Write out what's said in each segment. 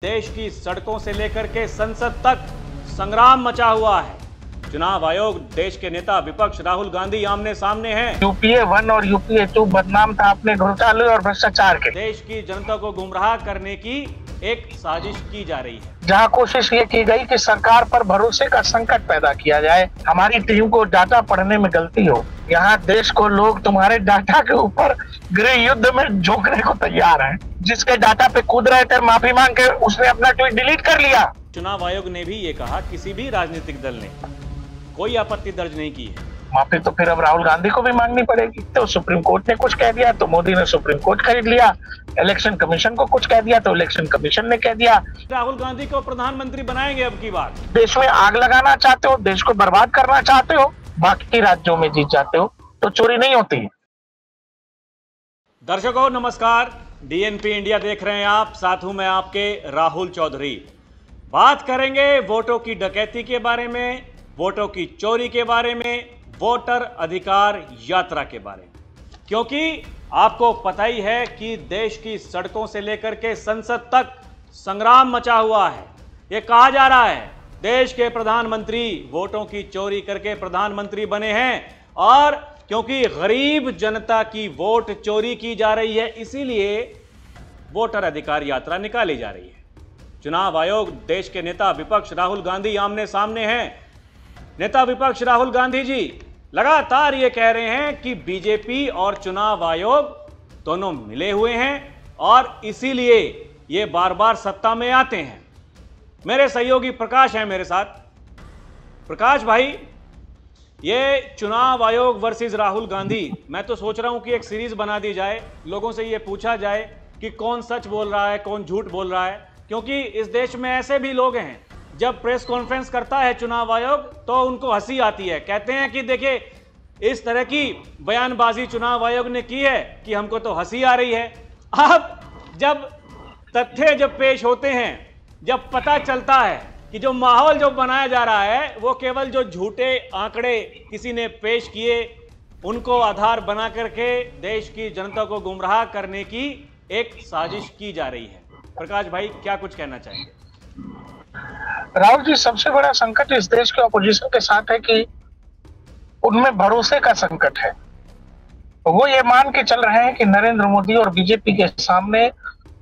देश की सड़कों से लेकर के संसद तक संग्राम मचा हुआ है। चुनाव आयोग, देश के नेता विपक्ष राहुल गांधी आमने सामने हैं। यूपीए 1 और यूपीए 2 बदनाम था अपने घोटाले और भ्रष्टाचार के। देश की जनता को गुमराह करने की एक साजिश की जा रही है, जहां कोशिश ये की गई कि सरकार पर भरोसे का संकट पैदा किया जाए, हमारी टीम को डाटा पढ़ने में गलती हो। यहाँ देश को लोग तुम्हारे डाटा के ऊपर गृह युद्ध में झोंकने को तैयार हैं। जिसके डाटा पे कूद रहे थे, माफी मांग के उसने अपना ट्वीट डिलीट कर लिया। चुनाव आयोग ने भी ये कहा, किसी भी राजनीतिक दल ने कोई आपत्ति दर्ज नहीं की है। माफी तो फिर अब राहुल गांधी को भी मांगनी पड़ेगी। तो सुप्रीम कोर्ट ने कुछ कह दिया तो मोदी ने सुप्रीम कोर्ट खरीद लिया, इलेक्शन कमीशन को कुछ कह दिया तो इलेक्शन कमीशन ने कह दिया। राहुल गांधी को प्रधानमंत्री बनाएंगे अब की बार। देश में आग लगाना चाहते हो, देश को बर्बाद करना चाहते हो, बाकी राज्यों में जीत जाते हो तो चोरी नहीं होती। दर्शकों नमस्कार, डीएनपी इंडिया देख रहे हैं आप, साथ हूं मैं आपके राहुल चौधरी। बात करेंगे वोटों की डकैती के बारे में, वोटों की चोरी के बारे में, वोटर अधिकार यात्रा के बारे में, क्योंकि आपको पता ही है कि देश की सड़कों से लेकर के संसद तक संग्राम मचा हुआ है। ये कहा जा रहा है देश के प्रधानमंत्री वोटों की चोरी करके प्रधानमंत्री बने हैं, और क्योंकि गरीब जनता की वोट चोरी की जा रही है, इसीलिए वोटर अधिकार यात्रा निकाली जा रही है। चुनाव आयोग, देश के नेता विपक्ष राहुल गांधी आमने सामने हैं। नेता विपक्ष राहुल गांधी जी लगातार ये कह रहे हैं कि बीजेपी और चुनाव आयोग दोनों मिले हुए हैं और इसीलिए ये बार बार सत्ता में आते हैं। मेरे सहयोगी प्रकाश हैं मेरे साथ। प्रकाश भाई, ये चुनाव आयोग वर्सेस राहुल गांधी, मैं तो सोच रहा हूं कि एक सीरीज बना दी जाए, लोगों से ये पूछा जाए कि कौन सच बोल रहा है, कौन झूठ बोल रहा है, क्योंकि इस देश में ऐसे भी लोग हैं, जब प्रेस कॉन्फ्रेंस करता है चुनाव आयोग तो उनको हंसी आती है। कहते हैं कि देखिए, इस तरह की बयानबाजी चुनाव आयोग ने की है कि हमको तो हंसी आ रही है। अब जब तथ्य जब पेश होते हैं, जब पता चलता है कि जो माहौल जो बनाया जा रहा है वो केवल जो झूठे आंकड़े किसी ने पेश किए उनको आधार बना करके देश की जनता को गुमराह करने की एक साजिश की जा रही है। प्रकाश भाई, क्या कुछ कहना चाहेंगे? राहुल जी, सबसे बड़ा संकट इस देश के ऑपोजिशन के साथ है कि उनमें भरोसे का संकट है। वो ये मान के चल रहे हैं कि नरेंद्र मोदी और बीजेपी के सामने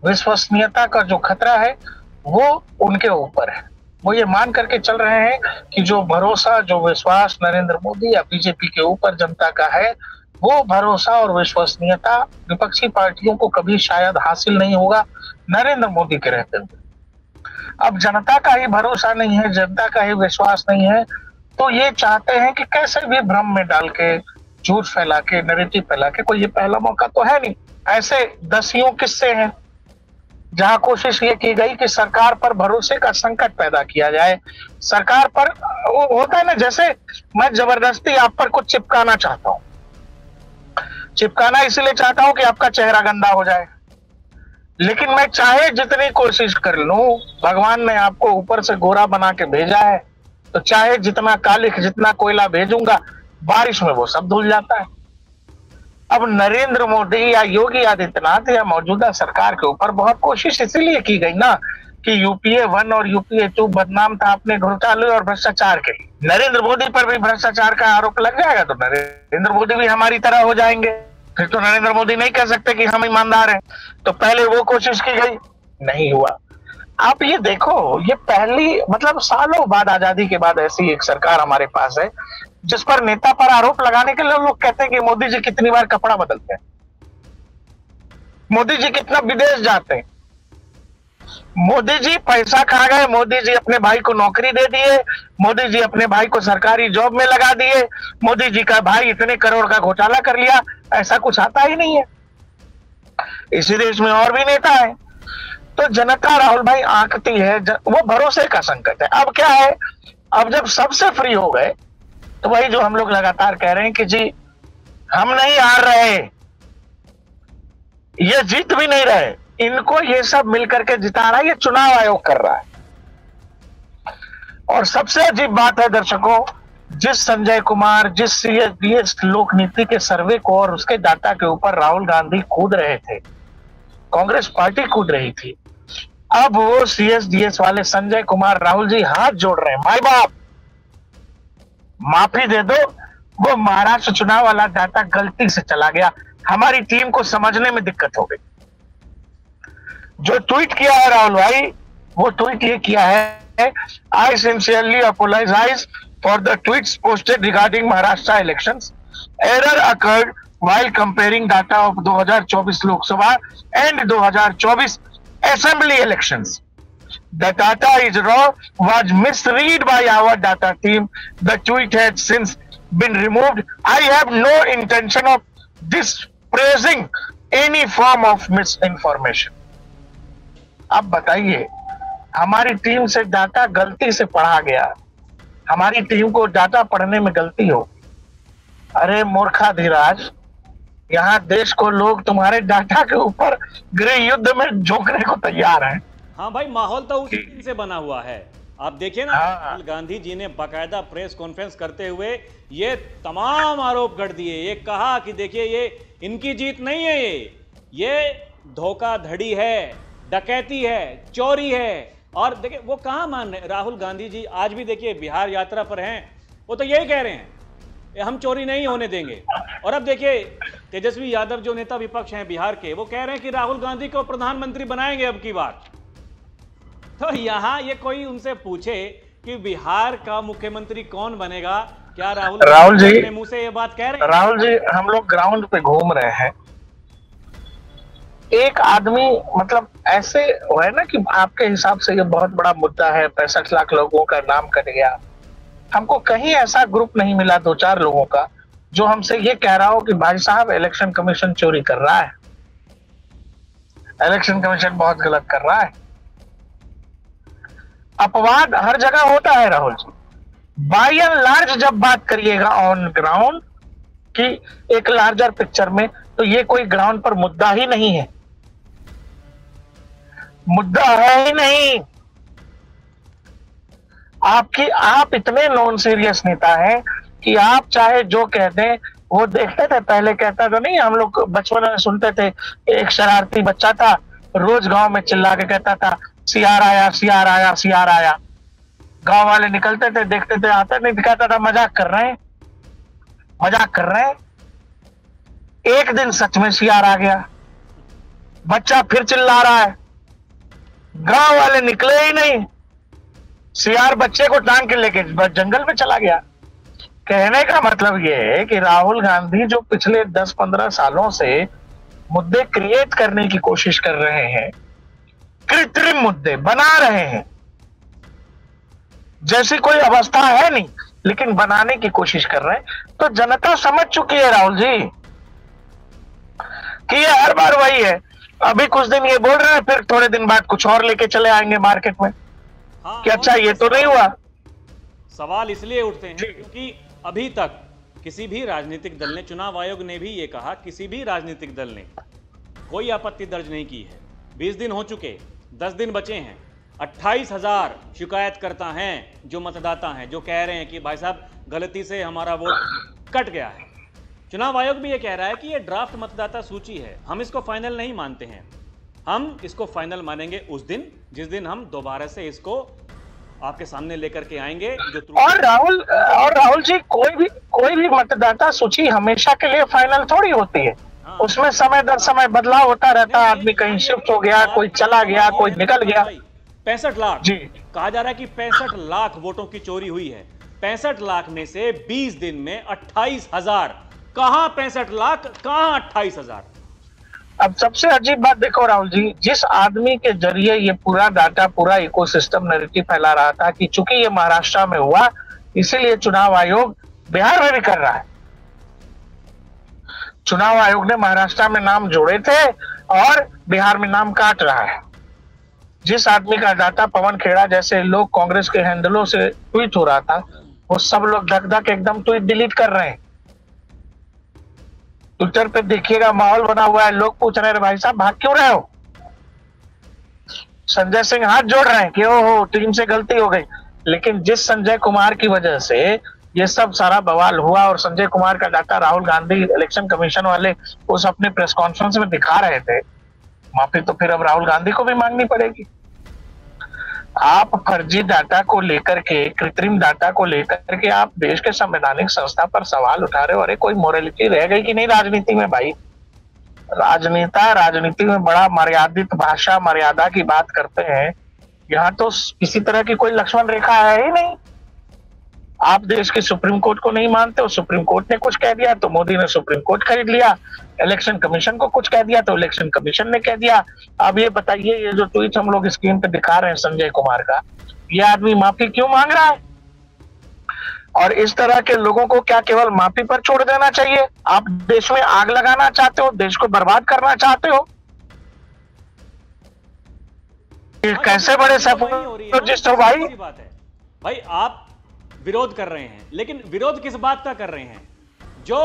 विश्वसनीयता का जो खतरा है वो उनके ऊपर है। वो ये मान करके चल रहे हैं कि जो भरोसा, जो विश्वास नरेंद्र मोदी या बीजेपी के ऊपर जनता का है, वो भरोसा और विश्वसनीयता विपक्षी पार्टियों को कभी शायद हासिल नहीं होगा नरेंद्र मोदी के रहते हुए। अब जनता का ही भरोसा नहीं है, जनता का ही विश्वास नहीं है, तो ये चाहते हैं कि कैसे भी भ्रम में डाल के, झूठ फैला के, नैरेटिव फैला के, कोई ये पहला मौका तो है नहीं। ऐसे दसियों किस्से हैं जहां कोशिश ये की गई कि सरकार पर भरोसे का संकट पैदा किया जाए। सरकार पर वो होता है ना, जैसे मैं जबरदस्ती आप पर कुछ चिपकाना चाहता हूं। चिपकाना इसलिए चाहता हूं कि आपका चेहरा गंदा हो जाए, लेकिन मैं चाहे जितनी कोशिश कर लूं, भगवान ने आपको ऊपर से गोरा बना के भेजा है, तो चाहे जितना कालिख, जितना कोयला भेजूंगा, बारिश में वो सब धुल जाता है। अब नरेंद्र मोदी या योगी आदित्यनाथ या मौजूदा सरकार के ऊपर बहुत कोशिश इसीलिए की गई ना कि यूपीए 1 और यूपीए 2 बदनाम था अपने घोटाले और भ्रष्टाचार के लिए। नरेंद्र मोदी पर भी भ्रष्टाचार का आरोप लग जाएगा तो नरेंद्र मोदी भी हमारी तरह हो जाएंगे। फिर तो नरेंद्र मोदी नहीं कह सकते कि हम ईमानदार हैं। तो पहले वो कोशिश की गई, नहीं हुआ। आप ये देखो, ये पहली मतलब सालों बाद, आजादी के बाद ऐसी एक सरकार हमारे पास है जिस पर नेता पर आरोप लगाने के लिए लोग कहते हैं कि मोदी जी कितनी बार कपड़ा बदलते हैं, मोदी जी कितना विदेश जाते हैं, मोदी जी पैसा खा गए, मोदी जी अपने भाई को नौकरी दे दिए, मोदी जी अपने भाई को सरकारी जॉब में लगा दिए, मोदी जी का भाई इतने करोड़ का घोटाला कर लिया। ऐसा कुछ आता ही नहीं है। इसी देश में और भी नेता है। तो जनता, राहुल भाई, आंकती है, वो भरोसे का संकट है। अब क्या है, अब जब सबसे फ्री हो गए तो वही जो हम लोग लगातार कह रहे हैं कि जी हम नहीं हार रहे, ये जीत भी नहीं रहे, इनको ये सब मिलकर के जिता रहा है, ये चुनाव आयोग कर रहा है। और सबसे अजीब बात है दर्शकों, जिस संजय कुमार, जिस ये लोक नीति के सर्वे को और उसके डाटा के ऊपर राहुल गांधी कूद रहे थे, कांग्रेस पार्टी कूद रही थी, अब वो CSDS वाले संजय कुमार राहुल जी हाथ जोड़ रहे हैं, माई बाप माफी दे दो, वो महाराष्ट्र चुनाव वाला डाटा गलती से चला गया, हमारी टीम को समझने में दिक्कत हो गई। जो ट्वीट किया है राहुल भाई, वो ट्वीट ये किया है, I sincerely apologise for the tweets posted regarding Maharashtra elections, error occurred while comparing data of 2024 Lok Sabha and 2024 assembly elections. The data is raw, was misread by our data team. The tweet has since been removed. I have no intention of dispraising any form of misinformation. अब बताइए, हमारी team से data गलती से पढ़ा गया, हमारी team को डाटा पढ़ने में गलती हो, अरे मूर्खा धीराज, यहाँ देश को लोग तुम्हारे डाटा के ऊपर गृह युद्ध में झोंकने को तैयार हैं। हाँ भाई, माहौल तो उसी दिन से बना हुआ है। आप देखिए ना, राहुल गांधी जी ने बाकायदा प्रेस कॉन्फ्रेंस करते हुए ये तमाम आरोप गढ़ दिए। ये कहा कि देखिए ये इनकी जीत नहीं है, ये धोखाधड़ी है, डकैती है, चोरी है। और देखिए वो कहाँ मान रहे राहुल गांधी जी, आज भी देखिए बिहार यात्रा पर हैं, वो तो यही कह रहे हैं हम चोरी नहीं होने देंगे। और अब देखिए तेजस्वी यादव जो नेता विपक्ष हैं बिहार के, वो कह रहे हैं कि राहुल गांधी को प्रधानमंत्री बनाएंगे अब की बार। तो यहां ये कोई उनसे पूछे कि बिहार का मुख्यमंत्री कौन बनेगा, क्या राहुल जी अपने मुंह से ये बात कह रहे हैं? राहुल जी, हम लोग ग्राउंड पे घूम रहे हैं, एक आदमी मतलब ऐसे है ना कि आपके हिसाब से ये बहुत बड़ा मुद्दा है, 65 लाख लोगों का नाम कट गया, हमको कहीं ऐसा ग्रुप नहीं मिला 2-4 लोगों का जो हमसे ये कह रहा हो कि भाई साहब इलेक्शन कमीशन चोरी कर रहा है, इलेक्शन कमीशन बहुत गलत कर रहा है। अपवाद हर जगह होता है Rahul ji, bye and large जब बात करिएगा ऑन ग्राउंड कि एक लार्जर पिक्चर में, तो ये कोई ग्राउंड पर मुद्दा ही नहीं है, मुद्दा है ही नहीं। आप इतने नॉन सीरियस नेता हैं कि आप चाहे जो कह दें, वो देखते थे पहले, कहता तो नहीं, हम लोग बचपन में सुनते थे, एक शरारती बच्चा था रोज गांव में चिल्ला के कहता था सियार आया, सियार आया, सियार आया। गांव वाले निकलते थे, देखते थे, आता नहीं, दिखाता था मजाक कर रहे हैं, मजाक कर रहे हैं। एक दिन सच में सियार आ गया, बच्चा फिर चिल्ला रहा है, गांव वाले निकले ही नहीं, सियार बच्चे को टांग के लेके जंगल में चला गया। कहने का मतलब यह है कि राहुल गांधी जो पिछले 10-15 सालों से मुद्दे क्रिएट करने की कोशिश कर रहे हैं, कृत्रिम मुद्दे बना रहे हैं, जैसी कोई अवस्था है नहीं, लेकिन बनाने की कोशिश कर रहे हैं, तो जनता समझ चुकी है राहुल जी कि ये हर बार वही है। अभी कुछ दिन ये बोल रहे हैं, फिर थोड़े दिन बाद कुछ और लेके चले आएंगे मार्केट में। हाँ, कि अच्छा ये तो नहीं हुआ। सवाल इसलिए उठते हैं क्योंकि अभी तक किसी भी राजनीतिक दल ने, चुनाव आयोग ने भी ये कहा, किसी भी राजनीतिक दल ने कोई आपत्ति दर्ज नहीं की है। 20 दिन हो चुके, 10 दिन बचे हैं, 28,000 शिकायतकर्ता हैं, जो मतदाता हैं, जो कह रहे हैं कि भाई साहब गलती से हमारा वोट कट गया है। चुनाव आयोग भी ये कह रहा है कि ये ड्राफ्ट मतदाता सूची है, हम इसको फाइनल नहीं मानते हैं, हम इसको फाइनल मानेंगे उस दिन जिस दिन हम दोबारा से इसको आपके सामने लेकर के आएंगे। जो और राहुल जी, कोई भी मतदाता सूची हमेशा के लिए फाइनल थोड़ी होती है। हाँ। उसमें समय दर समय बदलाव होता रहता है, आदमी कहीं शिफ्ट हो गया, कोई चला गया, कोई निकल गया। 65 लाख जी कहा जा रहा है कि 65 लाख वोटों की चोरी हुई है। 65 लाख में से 20 दिन में 28,000, कहां 65 लाख, कहां 28,000। अब सबसे अजीब बात देखो राहुल जी, जिस आदमी के जरिए ये पूरा डाटा, पूरा इकोसिस्टम नैरेटिव फैला रहा था कि चूंकि ये महाराष्ट्र में हुआ इसीलिए चुनाव आयोग बिहार में भी कर रहा है। चुनाव आयोग ने महाराष्ट्र में नाम जोड़े थे और बिहार में नाम काट रहा है। जिस आदमी का डाटा, पवन खेड़ा जैसे लोग कांग्रेस के हैंडलों से ट्वीट हो रहा था, वो सब लोग धक धक एकदम ट्वीट डिलीट कर रहे हैं। ट्विटर पे देखिएगा माहौल बना हुआ है, लोग पूछ रहे हैं भाई साहब भाग क्यों रहे हो। संजय सिंह हाथ जोड़ रहे हैं कि ओहो टीम से गलती हो गई, लेकिन जिस संजय कुमार की वजह से ये सब सारा बवाल हुआ और संजय कुमार का data Rahul Gandhi election commission वाले उस अपने प्रेस कॉन्फ्रेंस में दिखा रहे थे, माफी तो फिर अब राहुल गांधी को भी मांगनी पड़ेगी। आप फर्जी डाटा को लेकर के, कृत्रिम डाटा को लेकर के आप देश के संवैधानिक संस्था पर सवाल उठा रहे हो। अरे कोई मोरालिटी रह गई कि नहीं राजनीति में भाई? राजनीति में बड़ा मर्यादित भाषा मर्यादा की बात करते हैं। यहाँ तो किसी तरह की कोई लक्ष्मण रेखा है ही नहीं। आप देश के सुप्रीम कोर्ट को नहीं मानते हो, सुप्रीम कोर्ट ने कुछ कह दिया तो मोदी ने सुप्रीम कोर्ट खरीद लिया। इलेक्शन कमीशन को कुछ कह दिया तो इलेक्शन कमीशन ने कह दिया। अब ये बताइए, ये जो ट्वीट हम लोग स्क्रीन पे दिखा रहे हैं संजय कुमार का, ये आदमी माफी क्यों मांग रहा है? और इस तरह के लोगों को क्या केवल माफी पर छोड़ देना चाहिए? आप देश में आग लगाना चाहते हो, देश को बर्बाद करना चाहते हो? कैसे बड़े सैफुद्दीन हो भाई? बात है भाई, आप विरोध कर रहे हैं, लेकिन विरोध किस बात का कर रहे हैं? जो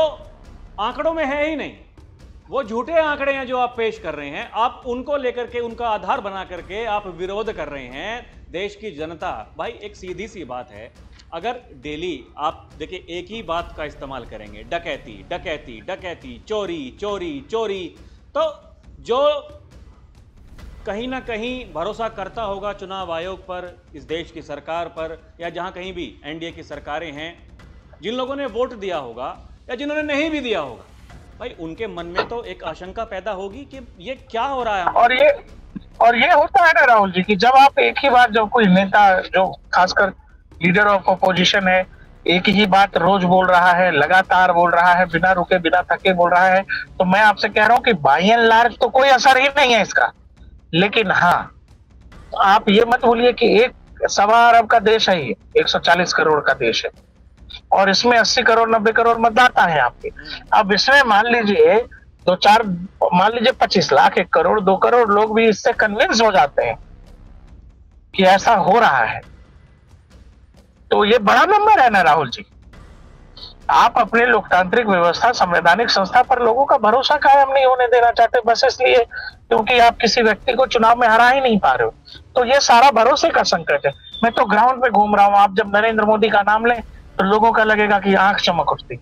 आंकड़ों में है ही नहीं, वो झूठे आंकड़े हैं जो आप पेश कर रहे हैं। आप उनको लेकर के, उनका आधार बना करके आप विरोध कर रहे हैं। देश की जनता, भाई एक सीधी सी बात है, अगर डेली आप देखिए एक ही बात का इस्तेमाल करेंगे, डकैती डकैती डकैती, चोरी चोरी चोरी, तो जो कहीं ना कहीं भरोसा करता होगा चुनाव आयोग पर, इस देश की सरकार पर, या जहां कहीं भी एनडीए की सरकारें हैं, जिन लोगों ने वोट दिया होगा या जिन्होंने नहीं भी दिया होगा, भाई उनके मन में तो एक आशंका पैदा होगी कि ये क्या हो रहा है। और ये होता है ना राहुल जी, कि जब आप एक ही बात, जब कोई नेता जो खासकर लीडर ऑफ अपोजिशन है, एक ही बात रोज बोल रहा है, लगातार बोल रहा है, बिना रुके बिना थके बोल रहा है, तो मैं आपसे कह रहा हूं कि बाई एंड लार्ज तो कोई असर ही नहीं है इसका। लेकिन हाँ, आप ये मत भूलिए कि 1.25 अरब का देश है, ये 140 करोड़ का देश है, और इसमें 80 करोड़ 90 करोड़ मतदाता है आपके। अब इसमें मान लीजिए 25 लाख, 1 करोड़ 2 करोड़ लोग भी इससे कन्विंस हो जाते हैं कि ऐसा हो रहा है, तो ये बड़ा नंबर है ना राहुल जी। आप अपने लोकतांत्रिक व्यवस्था, संवैधानिक संस्था पर लोगों का भरोसा कायम नहीं होने देना चाहते, बस इसलिए क्योंकि आप किसी व्यक्ति को चुनाव में हरा ही नहीं पा रहे हो। तो ये सारा भरोसे का संकट है। मैं तो ग्राउंड पे घूम रहा हूँ, आप जब नरेंद्र मोदी का नाम लें तो लोगों का लगेगा कि आंख चमक उठती।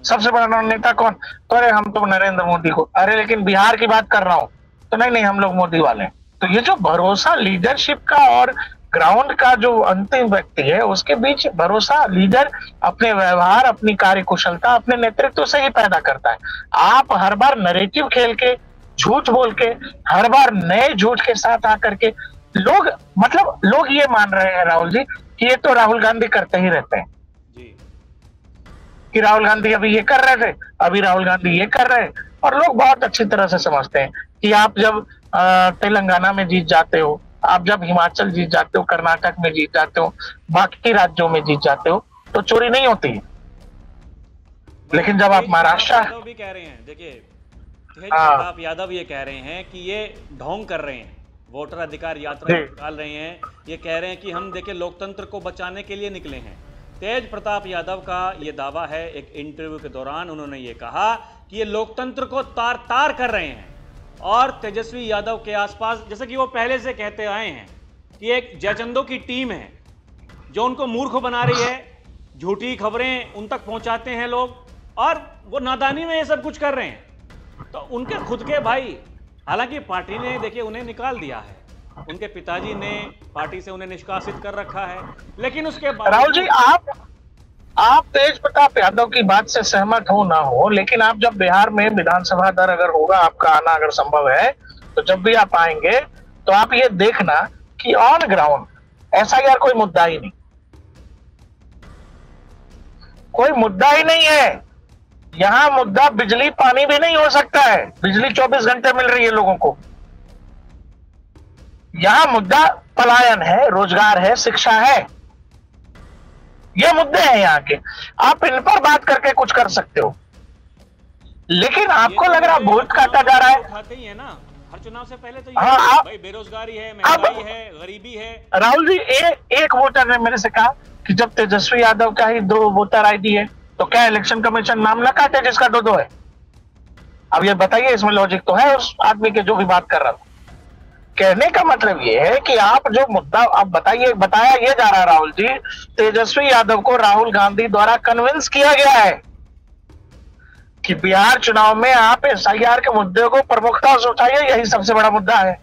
सबसे बड़ा नेता कौन? तो अरे हम तो नरेंद्र मोदी को, अरे लेकिन बिहार की बात कर रहा हूँ तो नहीं हम लोग मोदी वाले। तो ये जो भरोसा लीडरशिप का और ग्राउंड का जो अंतिम व्यक्ति है उसके बीच भरोसा लीडर अपने व्यवहार, अपनी कार्यकुशलता, अपने नेतृत्व से ही पैदा करता है। आप हर बार नैरेटिव खेल के, झूठ बोल के, हर बार नए झूठ के साथ आकर के लोग ये मान रहे हैं राहुल जी कि ये तो राहुल गांधी करते ही रहते हैं जी, कि राहुल गांधी अभी ये कर रहे थे, अभी राहुल गांधी ये कर रहे हैं। और लोग बहुत अच्छी तरह से समझते हैं कि आप जब तेलंगाना में जीत जाते हो, आप जब हिमाचल जीत जाते हो, कर्नाटक में जीत जाते हो, बाकी राज्यों में जीत जाते हो, तो चोरी नहीं होती है। लेकिन जब आप महाराष्ट्र भी कह रहे हैं, देखिए तेज प्रताप यादव ये कह रहे हैं कि ये ढोंग कर रहे हैं, वोटर अधिकार यात्रा निकाल रहे हैं, ये कह रहे हैं कि हम देखिए लोकतंत्र को बचाने के लिए निकले हैं। तेज प्रताप यादव का ये दावा है, एक इंटरव्यू के दौरान उन्होंने ये कहा कि ये लोकतंत्र को तार तार कर रहे हैं। और तेजस्वी यादव के आसपास, जैसे कि वो पहले से कहते आए हैं, कि एक जयचंदों की टीम है जो उनको मूर्ख बना रही है, झूठी खबरें उन तक पहुंचाते हैं लोग, और वो नादानी में ये सब कुछ कर रहे हैं। तो उनके खुद के भाई, हालांकि पार्टी ने देखिए उन्हें निकाल दिया है, उनके पिताजी ने पार्टी से उन्हें निष्कासित कर रखा है, लेकिन उसके बाद राहुल जी आप तेज प्रताप यादव की बात से सहमत हो ना हो, लेकिन आप जब बिहार में विधानसभा दर अगर होगा, आपका आना अगर संभव है, तो जब भी आप आएंगे तो आप ये देखना कि ऑन ग्राउंड एसआईआर कोई मुद्दा ही नहीं, कोई मुद्दा ही नहीं है। यहां मुद्दा बिजली पानी भी नहीं हो सकता है, बिजली 24 घंटे मिल रही है लोगों को। यहां मुद्दा पलायन है, रोजगार है, शिक्षा है, ये मुद्दे हैं यहाँ के। आप इन पर बात करके कुछ कर सकते हो, लेकिन आपको लग रहा वोट काटा जा रहा है। उठाते ही है ना हर चुनाव से पहले तो भाई बेरोजगारी है, महंगाई है, गरीबी है। राहुल जी एक वोटर ने मेरे से कहा कि जब तेजस्वी यादव का ही 2 वोटर आईडी है तो क्या इलेक्शन कमीशन नाम ना काटे जिसका 2-2 है? अब ये बताइए, इसमें लॉजिक तो है उस आदमी के जो भी बात कर रहा था। कहने का मतलब ये है कि आप जो मुद्दा अब बताया ये जा रहा है राहुल जी, तेजस्वी यादव को राहुल गांधी द्वारा कन्विंस किया गया है कि बिहार चुनाव में आप एसआईआर के मुद्दे को प्रमुखता से उठाइए, यही सबसे बड़ा मुद्दा है।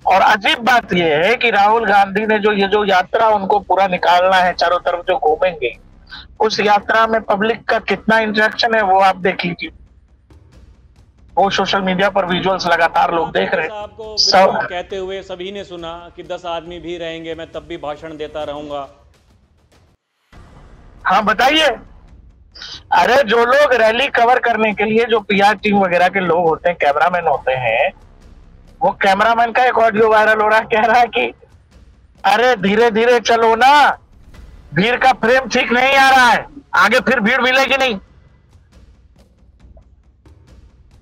और अजीब बात यह है कि राहुल गांधी ने ये जो यात्रा उनको पूरा निकालना है, चारों तरफ जो घूमेंगे, उस यात्रा में पब्लिक का कितना इंटरेक्शन है वो आप देख लीजिए। वो सोशल मीडिया पर विजुअल्स लगातार लोग देख रहे हैं। आपको कहते हुए सभी ने सुना कि 10 आदमी भी रहेंगे, मैं तब भी भाषण देता रहूंगा। हाँ बताइए। अरे जो लोग रैली कवर करने के लिए जो पीआर टीम वगैरह के लोग होते हैं, कैमरामैन होते हैं, वो कैमरामैन का एक ऑडियो वायरल हो रहा है, कह रहा है कि अरे धीरे धीरे चलो ना, भीड़ का फ्रेम ठीक नहीं आ रहा है, आगे फिर भीड़ मिलेगी नहीं।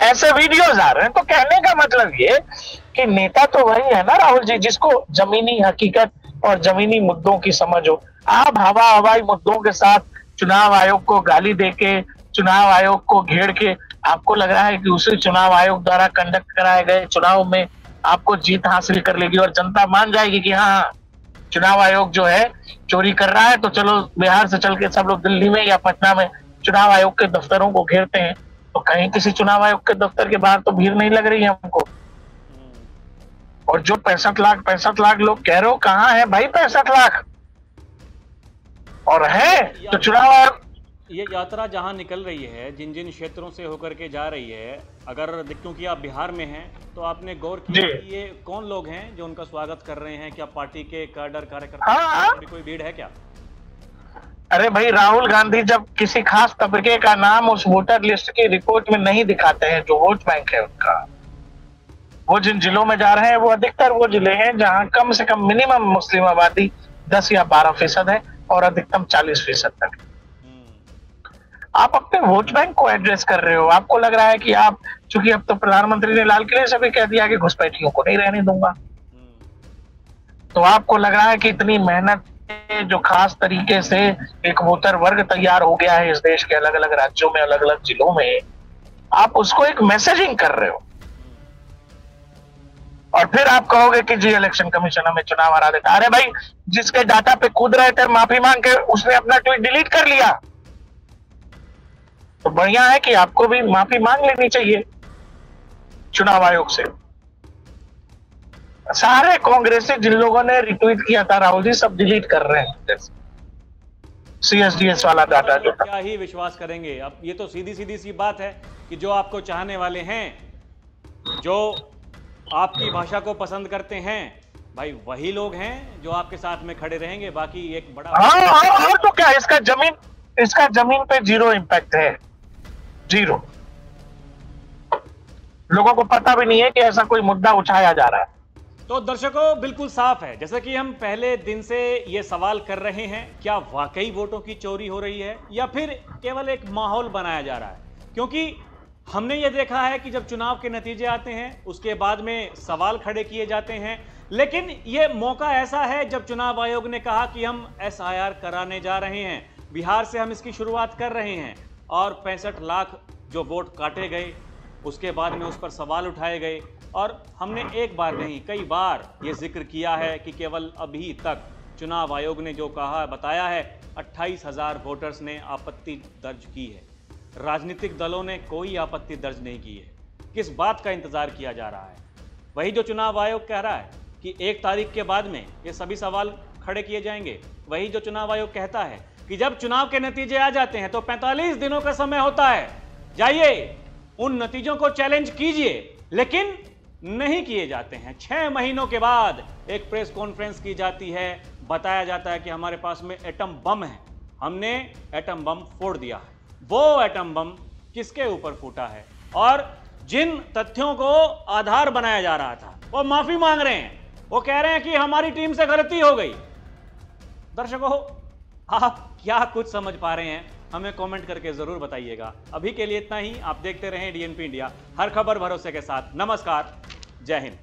ऐसे वीडियोस आ रहे हैं। तो कहने का मतलब ये कि नेता तो वही है ना राहुल जी, जिसको जमीनी हकीकत और जमीनी मुद्दों की समझ हो। आप हवाई मुद्दों के साथ चुनाव आयोग को गाली देके, चुनाव आयोग को घेर के, आपको लग रहा है कि उसी चुनाव आयोग द्वारा कंडक्ट कराए गए चुनाव में आपको जीत हासिल कर लेगी और जनता मान जाएगी कि हाँ, चुनाव आयोग जो है चोरी कर रहा है, तो चलो बिहार से चल के सब लोग दिल्ली में या पटना में चुनाव आयोग के दफ्तरों को घेरते हैं। तो कहीं किसी चुनाव आयोग के दफ्तर के बाहर तो भीड़ नहीं लग रही है हमको। और जो 65 लाख लोग कह रहे हो, कहाँ है भाई 65 लाख? और है तो चुनाव आयोग। ये यात्रा जहां निकल रही है, जिन जिन क्षेत्रों से होकर के जा रही है, अगर क्योंकि आप बिहार में हैं, तो आपने गौर किया कि ये कौन लोग हैं जो उनका स्वागत कर रहे हैं? क्या पार्टी के कैडर कार्यकर्ता? कोई भीड़ है क्या? अरे भाई, राहुल गांधी जब किसी खास तबके का नाम उस वोटर लिस्ट की रिपोर्ट में नहीं दिखाते हैं, जो वोट बैंक है उनका, वो जिन जिलों में जा रहे हैं वो अधिकतर वो जिले हैं जहां कम से कम मिनिमम मुस्लिम आबादी 10 या 12% है और अधिकतम 40% तक। आप अपने वोट बैंक को एड्रेस कर रहे हो। आपको लग रहा है कि आप, चूंकि अब तो प्रधानमंत्री ने लाल किले से भी कह दिया कि घुसपैठियों को नहीं रहने दूंगा, तो आपको लग रहा है कि इतनी मेहनत जो खास तरीके से एक वोटर वर्ग तैयार हो गया है इस देश के अलग अलग राज्यों में, अलग अलग जिलों में, आप उसको एक मैसेजिंग कर रहे हो और फिर आप कहोगे कि जी इलेक्शन कमीशन हमें चुनाव हरा देता। अरे भाई, जिसके डाटा पे कूद रहे थे माफी मांग के, उसने अपना ट्वीट डिलीट कर लिया। तो बढ़िया है कि आपको भी माफी मांग लेनी चाहिए चुनाव आयोग से। सारे कांग्रेसी जिन लोगों ने रिट्वीट किया था राहुल जी, सब डिलीट कर रहे हैं CSDS वाला डाटा जो था। क्या ही विश्वास करेंगे? अब ये तो सीधी सी बात है कि जो आपको चाहने वाले हैं, जो आपकी भाषा को पसंद करते हैं, भाई वही लोग हैं जो आपके साथ में खड़े रहेंगे। बाकी एक बड़ा हाँ, तो क्या इसका जमीन पे जीरो इम्पैक्ट है, जीरो। लोगों को पता भी नहीं है कि ऐसा कोई मुद्दा उठाया जा रहा है। तो दर्शकों, बिल्कुल साफ है, जैसा कि हम पहले दिन से ये सवाल कर रहे हैं, क्या वाकई वोटों की चोरी हो रही है या फिर केवल एक माहौल बनाया जा रहा है? क्योंकि हमने ये देखा है कि जब चुनाव के नतीजे आते हैं उसके बाद में सवाल खड़े किए जाते हैं, लेकिन ये मौका ऐसा है जब चुनाव आयोग ने कहा कि हम SIR कराने जा रहे हैं, बिहार से हम इसकी शुरुआत कर रहे हैं, और 65 लाख जो वोट काटे गए, उसके बाद में उस पर सवाल उठाए गए। और हमने एक बार नहीं, कई बार ये जिक्र किया है कि केवल अभी तक चुनाव आयोग ने जो कहा, बताया है, 28,000 वोटर्स ने आपत्ति दर्ज की है। राजनीतिक दलों ने कोई आपत्ति दर्ज नहीं की है। किस बात का इंतजार किया जा रहा है? वही जो चुनाव आयोग कह रहा है कि 1 तारीख के बाद में ये सभी सवाल खड़े किए जाएंगे, वही जो चुनाव आयोग कहता है कि जब चुनाव के नतीजे आ जाते हैं तो 45 दिनों का समय होता है, जाइए उन नतीजों को चैलेंज कीजिए, लेकिन नहीं किए जाते हैं। 6 महीनों के बाद एक प्रेस कॉन्फ्रेंस की जाती है, बताया जाता है कि हमारे पास में एटम बम है, हमने एटम बम फोड़ दिया है। वो एटम बम किसके ऊपर फूटा है और जिन तथ्यों को आधार बनाया जा रहा था, वो माफी मांग रहे हैं, वो कह रहे हैं कि हमारी टीम से गलती हो गई। दर्शकों, आप क्या कुछ समझ पा रहे हैं? हमें कमेंट करके जरूर बताइएगा। अभी के लिए इतना ही। आप देखते रहें DNP इंडिया, हर खबर भरोसे के साथ। नमस्कार, जय हिंद।